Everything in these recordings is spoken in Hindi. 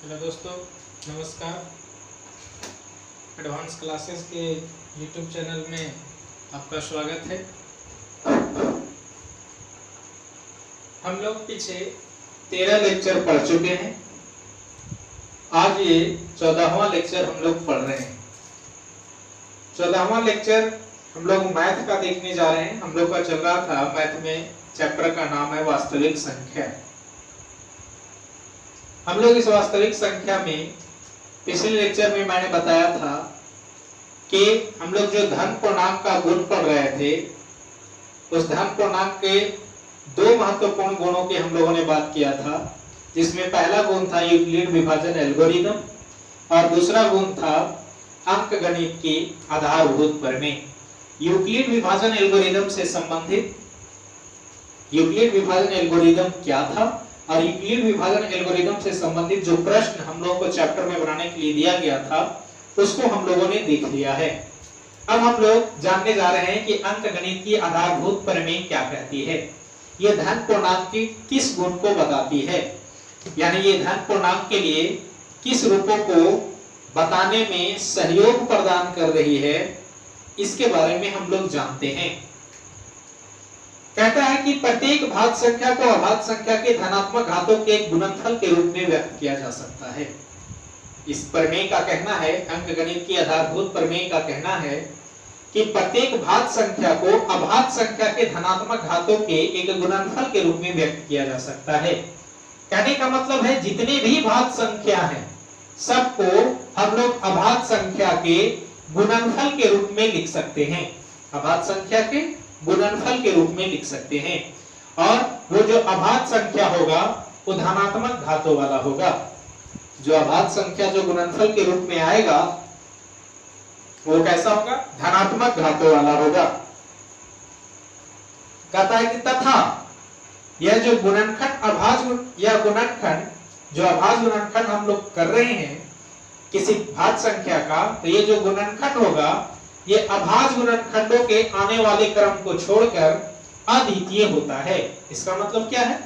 हेलो दोस्तों, नमस्कार। एडवांस क्लासेस के यूट्यूब चैनल में आपका स्वागत है। हम लोग पीछे 13 लेक्चर पढ़ चुके हैं। आज ये 14वां लेक्चर हम लोग पढ़ रहे हैं। 14वां लेक्चर हम लोग मैथ का देखने जा रहे हैं। हम लोग का चल रहा था मैथ में, चैप्टर का नाम है वास्तविक संख्या। हम लोग इस वास्तविक संख्या में पिछले लेक्चर में मैंने बताया था कि हम लोग जो धन पूर्णांक का गुण पढ़ रहे थे, उस धन पूर्णांक के दो महत्वपूर्ण गुणों की हम लोगों ने बात किया था, जिसमें पहला गुण था यूक्लिड विभाजन एल्गोरिदम और दूसरा गुण था अंकगणित की आधारभूत प्रमेय। यूक्लिड विभाजन एल्गोरिदम से संबंधित यूक्लिड विभाजन एल्गोरिदम क्या था और यूक्लिड विभाजन एल्गोरिदम से संबंधित जो प्रश्न हम लोगों को चैप्टर में बनाने के लिए दिया गया था, उसको हम लोगों ने देख लिया है। अब हम लोग जानने जा रहे हैं कि अंकगणित की आधारभूत प्रमेय क्या कहती है। ये धन पूर्णांक की किस गुण को बताती है, यानी ये धन पूर्णांक के लिए किस रूपों को बताने में सहयोग प्रदान कर रही है, इसके बारे में हम लोग जानते हैं। कहता है कि प्रत्येक भाज्य संख्या को अभाज्य संख्या के धनात्मक घातों के एक गुणनफल के रूप में व्यक्त किया जा सकता है। इस प्रमेय का कहना है, अंकगणित की आधारभूत प्रमेय का कहना है कि प्रत्येक भाज्य संख्या को अभाज्य संख्या के धनात्मक घातों के एक गुणनफल के रूप में व्यक्त किया जा सकता है। कहने का मतलब है जितने भी भाज्य संख्या हैं, सबको हम लोग अभाज्य संख्या के गुणनफल के रूप में लिख सकते हैं। अभाज्य संख्या के गुणनफल के रूप में लिख सकते हैं। और वो जो अभाज्य संख्या होगा वो धनात्मक घातों वाला होगा। जो अभाज्य संख्या जो गुणनफल के रूप में आएगा वो कैसा होगा? धनात्मक घातों वाला होगा। कहता है कि तथा यह जो गुणनखंड अभाज्य या गुणनखंड जो अभाज्य गुणनखंड हम लोग कर रहे हैं किसी भाज्य संख्या का, तो ये जो गुणनखंड होगा ये अभाज्य गुणनखंडों के आने वाले क्रम को छोड़कर अद्वितीय होता है। इसका मतलब क्या है?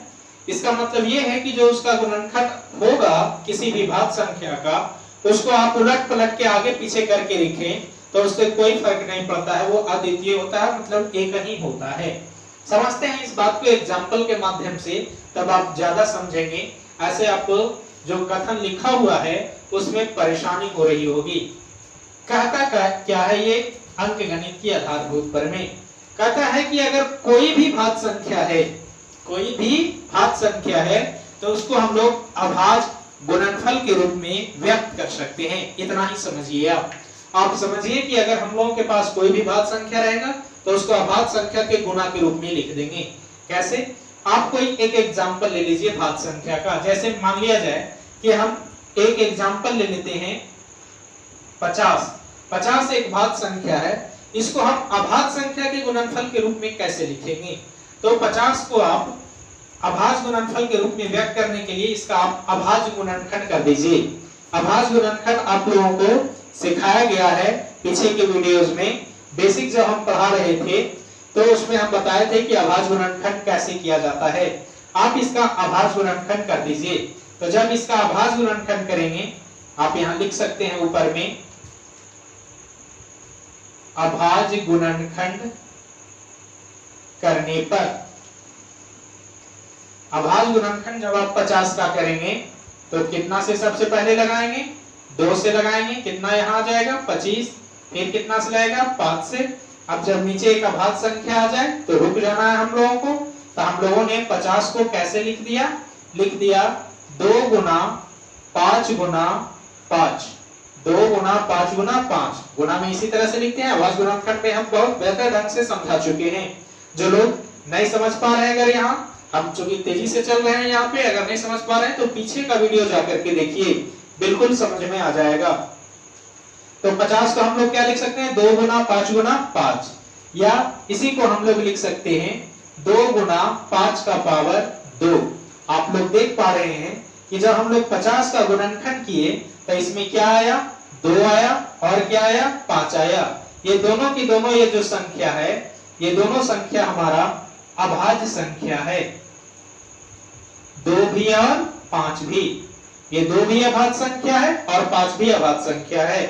इसका मतलब ये है कि जो उसका गुणनखंड होगा किसी भी भाज्य संख्या का, उसको आप उलट पलट के आगे पीछे करके लिखें तो उससे कोई फर्क नहीं पड़ता है, वो अद्वितीय होता है, मतलब एक ही होता है। समझते हैं इस बात को एग्जाम्पल के माध्यम से, तब आप ज्यादा समझेंगे। ऐसे आप जो कथन लिखा हुआ है उसमें परेशानी हो रही होगी। कहता क्या है ये अंकगणित की आधारभूत प्रमेय? कहता है कि अगर कोई भी भाज्य संख्या है, कोई भी भाज्य संख्या है, तो उसको हम लोग अभाज्य गुणनफल के रूप में व्यक्त कर सकते हैं। इतना ही समझिए आप समझिए कि अगर हम लोगों के पास कोई भी भाज्य संख्या रहेगा तो उसको अभाज्य संख्या के गुणा के रूप में लिख देंगे। कैसे? आप कोई एक एग्जाम्पल ले लीजिए भाज्य संख्या का। जैसे मान लिया जाए कि हम एक एग्जाम्पल ले लेते हैं 50 एक भाज्य संख्या है। इसको हम अभाज्य संख्या के गुणनफल के रूप में कैसे लिखेंगे? तो 50 को आप अभाज्य गुणनफल के रूप में व्यक्त करने के लिए इसका आप अभाज्य गुणनखंड कर दीजिए। अभाज्य गुणनखंड आप लोगों को सिखाया गया है पीछे के वीडियोस में। बेसिक जब हम पढ़ा रहे थे तो उसमें हम बताए थे कि अभाज्य गुणनखंड कैसे किया जाता है। आप इसका अभाज्य गुणनखंड कर दीजिए। तो जब इसका अभाज्य गुणनखंड करेंगे, आप यहाँ लिख सकते हैं ऊपर में अभाज्य गुणनखंड करने पर, अभाज्य गुणनखंड जब आप 50 का करेंगे तो कितना से सबसे पहले लगाएंगे? 2 से लगाएंगे। कितना यहाँ आ जाएगा? 25। फिर कितना से लगाएगा? 5 से। अब जब नीचे एक अभाज्य संख्या आ जाए तो रुक जाना है हम लोगों को। तो हम लोगों ने 50 को कैसे लिख दिया? 2 गुना 5 गुना 5, 2 गुना 5 गुना 5। गुना में इसी तरह से लिखते हैं। अभाज्य गुणनखंड में हम बहुत बेहतर ढंग से समझा चुके हैं। जो लोग नहीं समझ पा रहे हैं, अगर यहाँ हम चूंकि तेजी से चल रहे हैं यहाँ पे, अगर नहीं समझ पा रहे हैं तो पीछे का वीडियो जाकर के देखिए, बिल्कुल समझ में आ जाएगा। तो 50 को हम लोग क्या लिख सकते हैं? 2 गुना 5 गुना 5, या इसी को हम लोग लिख सकते हैं 2 गुना 5 का पावर 2। आप लोग देख पा रहे हैं कि जब हम लोग 50 का गुणनखंड किए तो इसमें क्या आया? 2 आया और क्या आया? 5 आया। ये दोनों की दोनों ये जो संख्या है, ये दोनों संख्या हमारा अभाज्य संख्या है। 2 भी और 5 भी। ये 2 भी अभाज्य संख्या है और 5 भी अभाज्य संख्या है।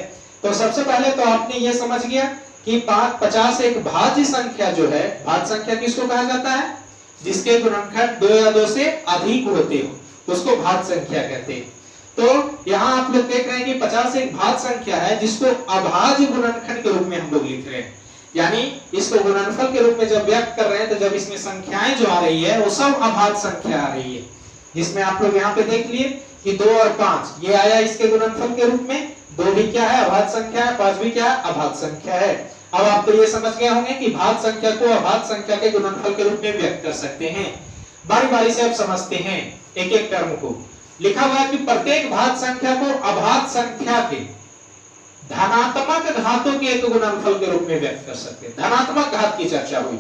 तो सबसे पहले तो आपने ये समझ गया कि 50 एक भाज्य संख्या जो है, भाज्य संख्या किसको कहा जाता है? जिसके गुणनखंड 2 या 2 से अधिक होते हो उसको भाज्य संख्या कहते हैं। तो यहाँ आप लोग देख रहे हैं कि 50 एक भाज्य संख्या है जिसको अभाज्य गुणनखंड के रूप में हम लोग लिख रहे हैं, यानी इसको गुणनफल के रूप में जब व्यक्त कर रहे हैं तो जब इसमें संख्याएं जो आ रही है वो सब अभाज्य संख्या आ रही है, जिसमें आप लोग यहाँ पे देख लिए कि 2 और 5 ये आया इसके गुणनफल के रूप में। 2 भी क्या है? अभाज्य संख्या है। 5 भी क्या है? अभाज्य संख्या है। अब आप तो ये समझ गए होंगे कि भाज्य संख्या को अभाज्य संख्या के गुणनफल के रूप में व्यक्त कर सकते हैं। बारी बारी से आप समझते हैं एक एक टर्म को। लिखा हुआ है कि प्रत्येक भाज्य संख्या को अभाज्य संख्या के धनात्मक घातों के एक गुणनफल के रूप में व्यक्त कर सकते हैं। धनात्मक घात की चर्चा हुई,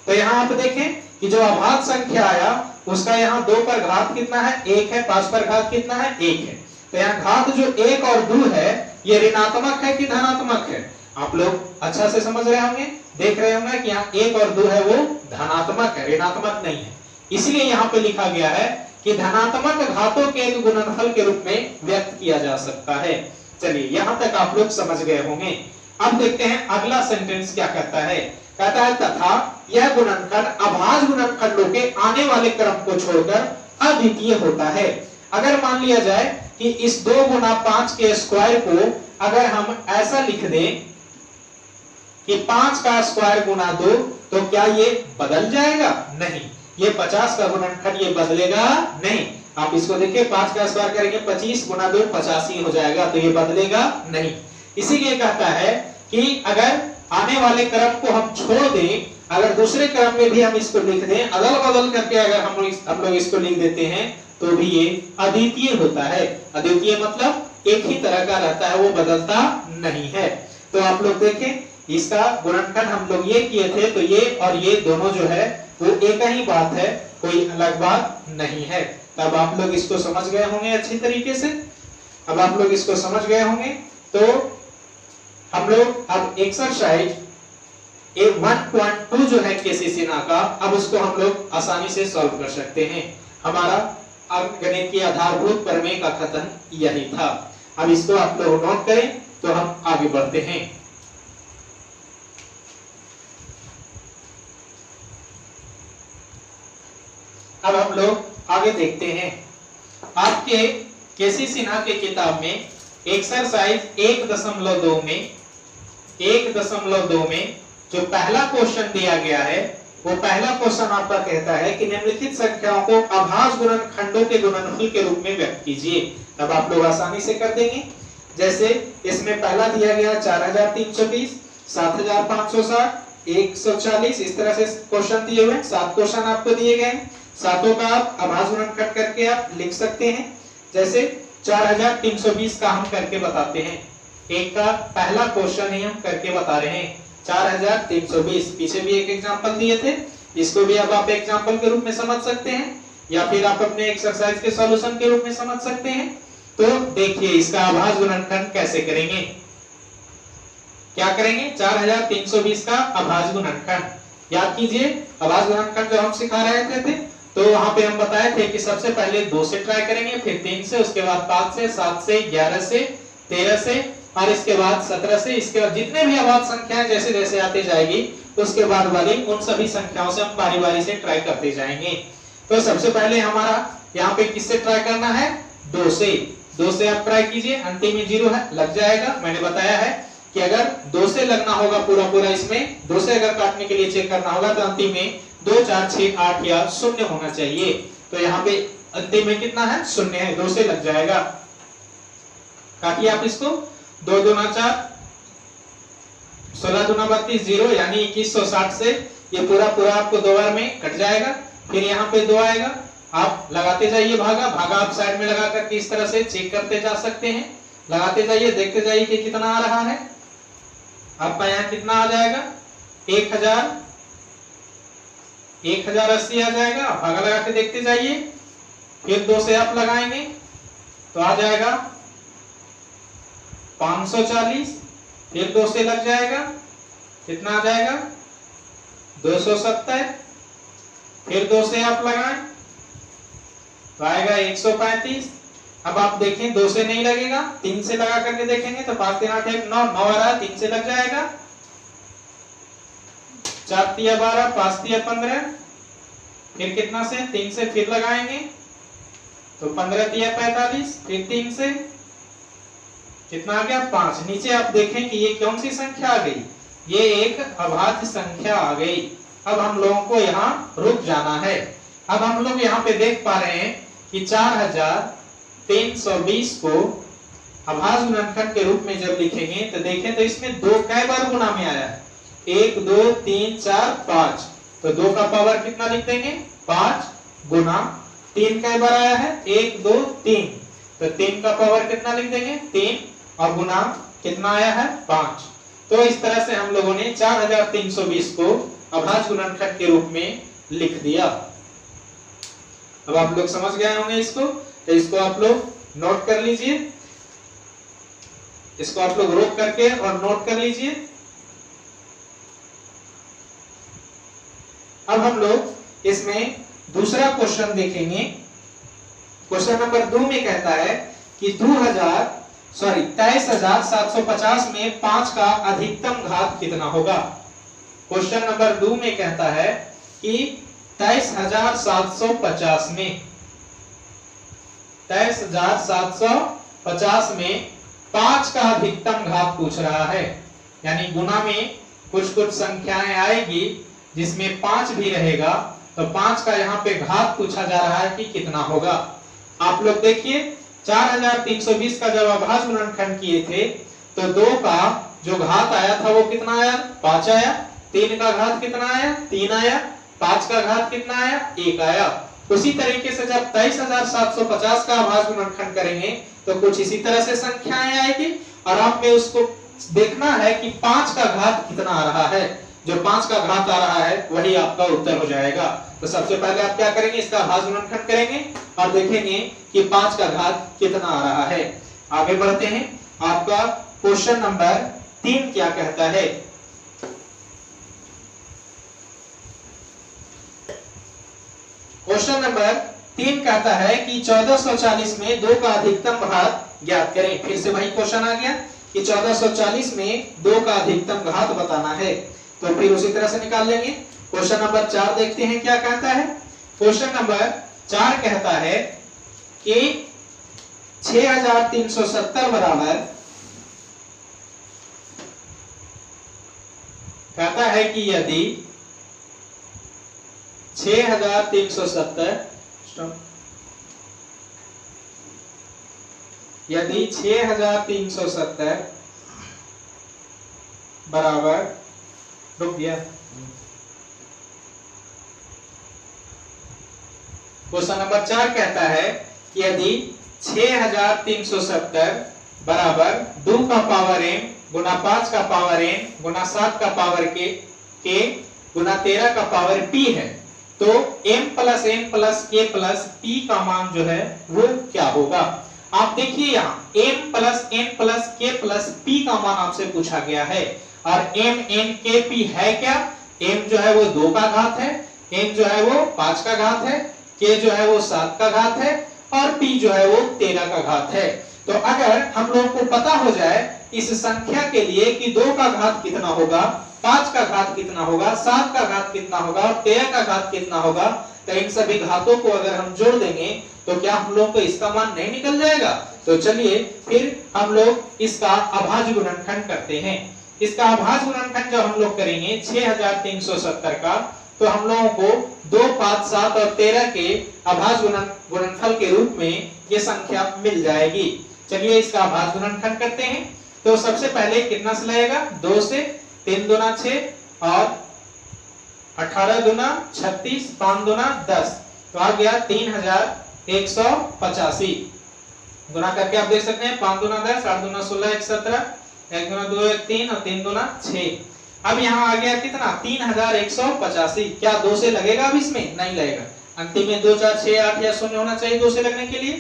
तो यहाँ आप देखें कि जो अभाज्य संख्या आया उसका यहाँ 2 पर घात कितना है? 1 है। 5 पर घात कितना है? 1 है। तो यहाँ घात जो 1 और 2 है ये ऋणात्मक है कि धनात्मक है? आप लोग अच्छा से समझ रहे होंगे, देख रहे होंगे कि यहाँ 1 और 2 है वो धनात्मक है, ऋणात्मक नहीं है। इसलिए यहाँ पे लिखा गया है कि धनात्मक घातों के एक गुणनफल के रूप में व्यक्त किया जा सकता है। चलिए यहाँ तक आप लोग समझ गए होंगे। अब देखते हैं अगला सेंटेंस क्या कहता है। कहता है तथा यह गुणनखंड अभाज्य गुणनखंडों के आने वाले क्रम को छोड़कर अद्वितीय होता है। अगर मान लिया जाए कि इस 2 गुना 5 के स्क्वायर को अगर हम ऐसा लिख दें कि 5 का स्क्वायर गुना 2, तो क्या ये बदल जाएगा? नहीं। ये 50 का गुणनखंड ये बदलेगा नहीं। आप इसको देखिए, 5 का स्क्वायर करेंगे 25 गुना 2 85 हो जाएगा, तो ये बदलेगा नहीं। इसीलिए कहता है कि अगर आने वाले क्रम को हम छोड़ दें, अगर दूसरे क्रम में भी हम इसको लिख दें, अदल बदल करके अगर हम लोग इसको लिख देते हैं तो भी ये अद्वितीय होता है। अद्वितीय मतलब एक ही तरह का रहता है, वो बदलता नहीं है। तो आप लोग देखें इसका गुणनखंड हम लोग ये किए थे, तो ये और ये दोनों जो है वो एक ही बात है, कोई अलग बात नहीं है। तब आप लोग इसको समझ गए होंगे अच्छी तरीके से। अब आप लोग इसको समझ गए होंगे तो हम लोग अब एक्सरसाइज 1.2 जो है केसीसीना का, अब उसको हम लोग आसानी से सॉल्व कर सकते हैं। हमारा अंकगणित की आधारभूत प्रमेय का कथन यही था। अब इसको आप लोग नोट करें तो हम आगे बढ़ते हैं। अब हम लोग आगे देखते हैं। आपके केसी सिन्हा के किताब में एक्सरसाइज 1.2 में जो पहला क्वेश्चन दिया गया है, वो पहला क्वेश्चन आपका कहता है कि निम्नलिखित संख्याओं को अभाज्य गुणनखंडों के गुणनफल के रूप में व्यक्त कीजिए। तब आप लोग आसानी से कर देंगे। जैसे इसमें पहला दिया गया 4320, 7560, 140, इस तरह से क्वेश्चन दिए हुए हैं। 7 क्वेश्चन आपको दिए गए हैं, सातों का आप अभाज्य गुणनखंड करके आप लिख सकते हैं। जैसे 4320 का हम करके बताते हैं। एक का पहला क्वेश्चन ही हम करके बता रहे हैं 4320। पीछे भी एक एग्जांपल दिए थे, इसको भी अब आप एग्जांपल के रूप में समझ सकते हैं या फिर आप अपने एक्सरसाइज के सॉल्यूशन के रूप में समझ सकते हैं। तो देखिए इसका अभाज्य गुणनखंड कैसे करेंगे। क्या करेंगे? 4320 का अभाज्य गुणनखंड। याद कीजिए अभाज्य गुणनखंड जो हम सिखा रहे थे तो वहां पे हम बताए थे कि सबसे पहले 2 से ट्राई करेंगे, फिर 3 से, उसके बाद 5 से, 7 से, 11 से, 13 से और इसके बाद 17 से। इसके बाद जितने भी अभाज्य संख्याएं जैसे जैसे आते जाएगी उसके बाद वाली उन सभी संख्याओं से हम बारी बारी से ट्राई करते जाएंगे। तो सबसे पहले हमारा यहाँ पे किससे ट्राई करना है? 2 से। 2 से आप ट्राई कीजिए, अंतिम में 0 है, लग जाएगा। मैंने बताया है कि अगर 2 से लगना होगा पूरा इसमें, 2 से अगर काटने के लिए चेक करना होगा तो अंतिम में 2, 4, 6, 8 या 0 होना चाहिए। तो यहाँ पे अंतिम में कितना है? 0 है, 2 से लग जाएगा। काटिए आप इसको। 2 दूना 4, 16 दूना 32, 0 यानी 2160 से ये पूरा आपको 2 बार में कट जाएगा। फिर यहाँ पे 2 आएगा, आप लगाते जाइए भागा आप साइड में लगा करके इस तरह से चेक करते जा सकते हैं। लगाते जाइए, देखते जाइए कि कितना आ रहा है। आपका यहाँ कितना आ जाएगा? 1080 आ जाएगा। भागा लगा के देखते जाइए। फिर 2 से आप लगाएंगे तो आ जाएगा 540। फिर 2 से लग जाएगा, कितना आ जाएगा? 270। फिर 2 से आप लगाएं तो आएगा 135। अब आप देखें 2 से नहीं लगेगा, 3 से लगा करके देखेंगे तो 5 3 8 1 9 9 आ रहा है, 3 से लग जाएगा। 4 तिया 12, 5 तिया 15, फिर कितना से 3 से फिर लगाएंगे तो 15 तिया 45, फिर 3 से कितना आ गया 5। नीचे आप देखें कि ये कौन सी संख्या आ गई, ये एक अभाज्य संख्या आ गई। अब हम लोगों को यहाँ रुक जाना है। अब हम लोग यहाँ पे देख पा रहे हैं कि 4320 को अभाज्य गुणनखंड के रूप में जब लिखेंगे तो देखें तो इसमें 2 कई बार गुना में आया है, 1 2 3 4 5, तो 2 का पावर कितना लिख देंगे 5 गुना 3 कई बार आया है 1 2 3, तो 3 का पावर कितना लिख देंगे 3 और गुना कितना आया है 5। तो इस तरह से हम लोगों ने 4320 को अभाज्य गुणनखंड के रूप में लिख दिया। अब आप लोग समझ गए होंगे इसको, तो इसको आप लोग नोट कर लीजिए, इसको आप लोग रोक करके और नोट कर लीजिए। अब हम लोग इसमें दूसरा क्वेश्चन देखेंगे। क्वेश्चन नंबर 2 में कहता है कि 23,750 में 5 का अधिकतम घात कितना होगा। क्वेश्चन नंबर 2 में कहता है कि 23,750 में 23,750 में 5 का अधिकतम घात पूछ रहा है, यानी गुना में कुछ कुछ संख्याएं आएगी जिसमें 5 भी रहेगा, तो 5 का यहाँ पे घात पूछा जा रहा है कि कितना होगा। आप लोग देखिए 4320 का जब अभाज्य गुणनखंड किए थे तो 2 का जो घात आया था वो कितना आया 5 आया, 3 का घात कितना आया 3 आया, 5 का घात कितना आया 1 आया। उसी तरीके से जब 23,750 का अभाज्य गुणनखंड करेंगे तो कुछ इसी तरह से संख्याएं आएगी और आप में उसको देखना है कि 5 का घात कितना आ रहा है। जो 5 का घात आ रहा है वही आपका उत्तर हो जाएगा। तो सबसे पहले आप क्या करेंगे, इसका अभाज्य गुणनखंड करेंगे और देखेंगे कि 5 का घात कितना आ रहा है। आगे बढ़ते हैं, आपका क्वेश्चन नंबर 3 क्या कहता है। क्वेश्चन नंबर 3 कहता है कि 1440 में 2 का अधिकतम घात ज्ञात करें। फिर से वही क्वेश्चन आ गया कि 1440 में 2 का अधिकतम घात बताना है, तो फिर उसी तरह से निकाल लेंगे। क्वेश्चन नंबर 4 देखते हैं क्या कहता है। क्वेश्चन नंबर 4 कहता है कि 6370 बराबर, कहता है कि यदि 6370 बराबर, रुक गया। क्वेश्चन नंबर 4 कहता है कि यदि 6370 बराबर 2 का पावर m गुना 5 का पावर n गुना 7 का पावर k गुना 13 का पावर p है, तो m plus n plus k plus p का मान जो है वो क्या होगा। आप देखिए यहाँ m plus n plus k plus p का मान आपसे पूछा गया है और m n k p है क्या। m जो है वो 2 का घात है, n जो है वो 5 का घात है, k जो है वो 7 का घात है और p जो है वो 13 का घात है। तो अगर हम लोगों को पता हो जाए इस संख्या के लिए कि 2 का घात कितना होगा, 5 का घात कितना होगा, 7 का घात कितना होगा और 13 का घात कितना होगा, तो इन सभी घातों को अगर हम जोड़ देंगे तो क्या हम लोग को इसका मान नहीं निकल जाएगा। तो चलिए फिर हम लोग इसका अभाज्य गुणनखंड करते हैं। इसका अभाज्य गुणनखंड जब हम लोग करेंगे 6370 का, तो हम लोगों को 2, 5, 7 और 13 के अभाज्य गुणनफल के रूप में ये संख्या मिल जाएगी। चलिए इसका अभाज्य गुणनखंड करते हैं। तो सबसे पहले कितना से लगेगा, 2 से, 3 दूना 6 और 18 दूना 36, 5 दूना 10, तो आ गया 3185। गुना करके आप देख सकते हैं 5 दूना 10, 8 दूना 16, 1 17, 1 दूना 2 1 3 और 3 दूना 6। अब यहाँ आ गया कितना 3185। क्या 2 से लगेगा, अब इसमें नहीं लगेगा, अंतिम में 2 4 6 8 या 0 होना चाहिए 2 से लगने के लिए।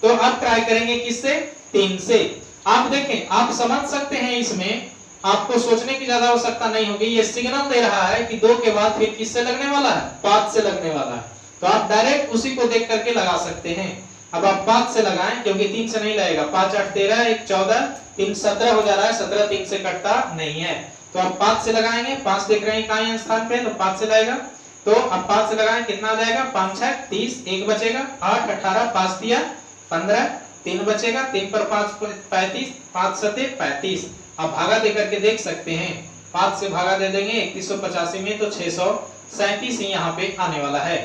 तो अब ट्राई करेंगे किससे, 3 से। आप देखें, आप समझ सकते हैं, इसमें आपको सोचने की ज्यादा आवश्यकता नहीं होगी। ये सिग्नल दे रहा है कि 2 के बाद फिर किससे लगने वाला है, 5 से लगने वाला है, तो आप डायरेक्ट उसी को देख करके लगा सकते हैं। अब आप 5 से लगाएं क्योंकि 3 से नहीं लगेगा। 5 8 13, 1 14, 3 17 हो जा रहा है, 17 3 से कटता नहीं है, तो अब 5 से लगाएंगे। 5 देख रहे हैं कहां स्थान पे, तो 5 से लगेगा, तो अब 5 से लगाएं कितना आ जाएगा, 5 6 30, 1 बचेगा, 8 18, 5 दिया 15, 3 बचेगा, 3 पर 5 35, 5 7 35। अब भागा देकर के देख सकते हैं, 5 से भागा दे देंगे 3185 में, तो 637 ही यहाँ पे आने वाला है।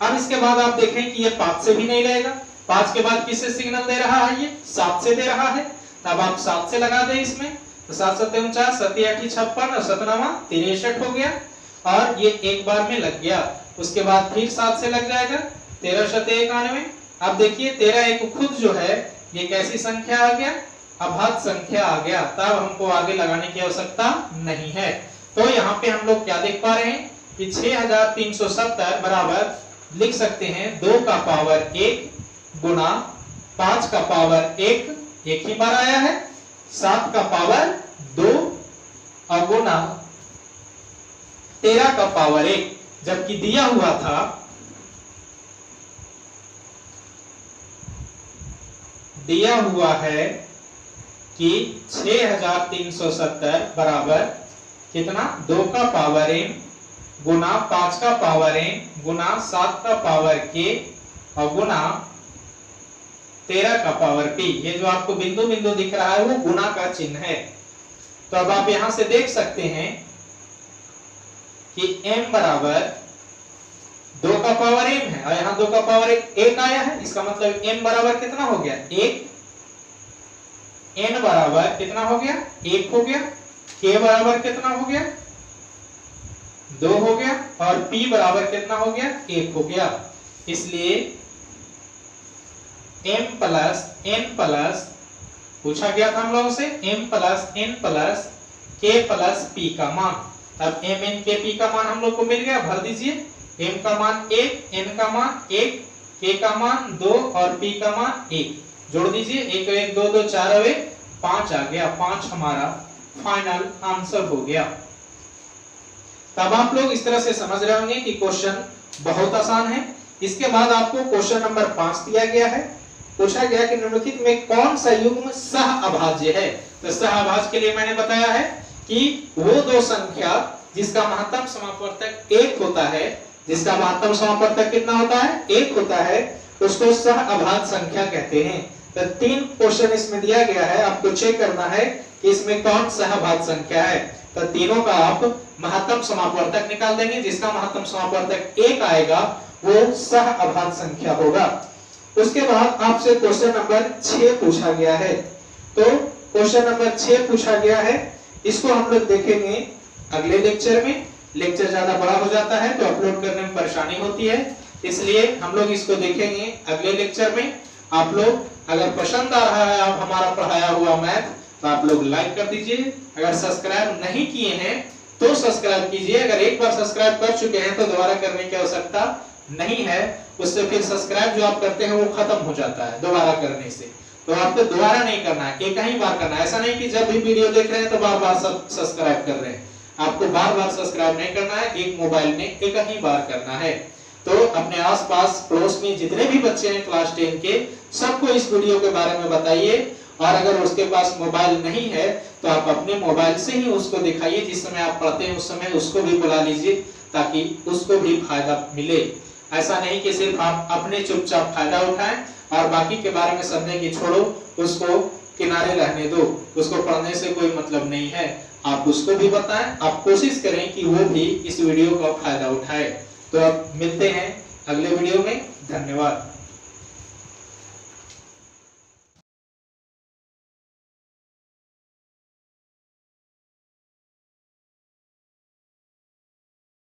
अब इसके बाद आप देखें कि ये 5 से भी नहीं रहेगा, 5 के बाद किससे सिग्नल दे रहा है, ये 7 से दे रहा है, तब आप 7 से लगा दें इसमें, तो 7 7 49, 7 8 56 और 7 9 63 हो गया, और ये एक बार में लग गया। उसके बाद फिर 7 से लग जाएगा, 13 7 91। अब देखिए 13 एक खुद जो है ये कैसी संख्या आ गया, अभाज्य संख्या आ गया, तब हमको आगे लगाने की आवश्यकता नहीं है। तो यहाँ पे हम लोग क्या देख पा रहे हैं कि 6370 बराबर लिख सकते हैं 2 का पावर 1 गुना 5 का पावर 1, एक ही बार आया है, 7 का पावर 2 और गुना 13 का पावर 1, जबकि दिया हुआ था कि 6370 बराबर कितना, 2 का पावर n गुना 5 का पावर n गुना 7 का पावर k और गुना 13 का पावर p। ये जो आपको बिंदु बिंदु दिख रहा है वो गुना का चिन्ह है। तो अब आप यहां से देख सकते हैं कि m बराबर 2 का पावर m है और यहाँ 2 का पावर 1 आया है, इसका मतलब m बराबर कितना हो गया, 1, n बराबर कितना हो गया, 1 हो गया, k बराबर कितना हो गया, 2 हो गया, और p बराबर कितना हो गया, 1 हो गया। इसलिए m प्लस n प्लस पूछा गया था हम लोगों से, m plus n plus k plus p का मान। अब m n k p का मान हम लोग को मिल गया, भर दीजिए। m का मान 1, n का मान 1, k का मान 2 और p का मान 1, जोड़ दीजिए, 1 1 2 2 4 और 1 5 आ गया, 5 हमारा फाइनल आंसर हो गया। तब आप लोग इस तरह से समझ रहे होंगे कि क्वेश्चन बहुत आसान है। इसके बाद आपको क्वेश्चन नंबर 5 दिया गया है, पूछा गया कि निम्नलिखित में कौन सा युग्म सह अभाज्य है। तो सह अभाज्य के लिए मैंने बताया है कि वो दो संख्या जिसका महत्तम समापवर्तक 1 होता है, जिसका महत्तम समापवर्तक कितना होता है, 1 होता है, उसको सह अभाज्य संख्या कहते हैं। तो 3 क्वेश्चन इसमें दिया गया है, आपको चेक करना है कि इसमें कौन सह अभाज्य संख्या है। तो तीनों का आप महत्तम समापवर्तक निकाल देंगे, जिसका महत्तम समापवर्तक 1 आएगा वो सह अभाज्य संख्या होगा। उसके बाद आपसे क्वेश्चन नंबर 6 पूछा गया है। तो क्वेश्चन नंबर 6 पूछा गया है, इसको हम लोग देखेंगे अगले लेक्चर में। लेक्चर ज्यादा बड़ा हो जाता है तो अपलोड करने में परेशानी होती है, इसलिए हम लोग इसको देखेंगे अगले लेक्चर में। आप लोग अगर पसंद आ रहा है आप हमारा पढ़ाया हुआ मैथ, तो आप लोग लाइक कर दीजिए। अगर सब्सक्राइब नहीं किए हैं तो सब्सक्राइब कीजिए। अगर एक बार सब्सक्राइब कर चुके हैं तो दोबारा करने की आवश्यकता नहीं है, उससे फिर सब्सक्राइब जो आप करते हैं वो खत्म हो जाता है दोबारा करने से। तो आपको दोबारा नहीं करना है, एक ही बार करना है। ऐसा नहीं कि जब भी वीडियो देख रहे हैं तो बार बार सब्सक्राइब कर रहे हैं, आपको बार बार सब्सक्राइब नहीं करना है, एक मोबाइल में एक ही बार करना है। तो अपने आसपास पड़ोस में जितने भी बच्चे हैं क्लास 10 के, सबको इस वीडियो के बारे में बताइए। और अगर उसके पास मोबाइल नहीं है तो आप अपने मोबाइल से ही उसको दिखाइए, जिस समय आप पढ़ते हैं उस समय उसको भी बुला लीजिए ताकि उसको भी फायदा मिले। ऐसा नहीं कि सिर्फ आप अपने चुपचाप फायदा उठाएं और बाकी के बारे में समझने की छोड़ो, उसको किनारे रहने दो, उसको पढ़ने से कोई मतलब नहीं है। आप उसको भी बताएं, आप कोशिश करें कि वो भी इस वीडियो का फायदा उठाए। तो अब मिलते हैं अगले वीडियो में, धन्यवाद।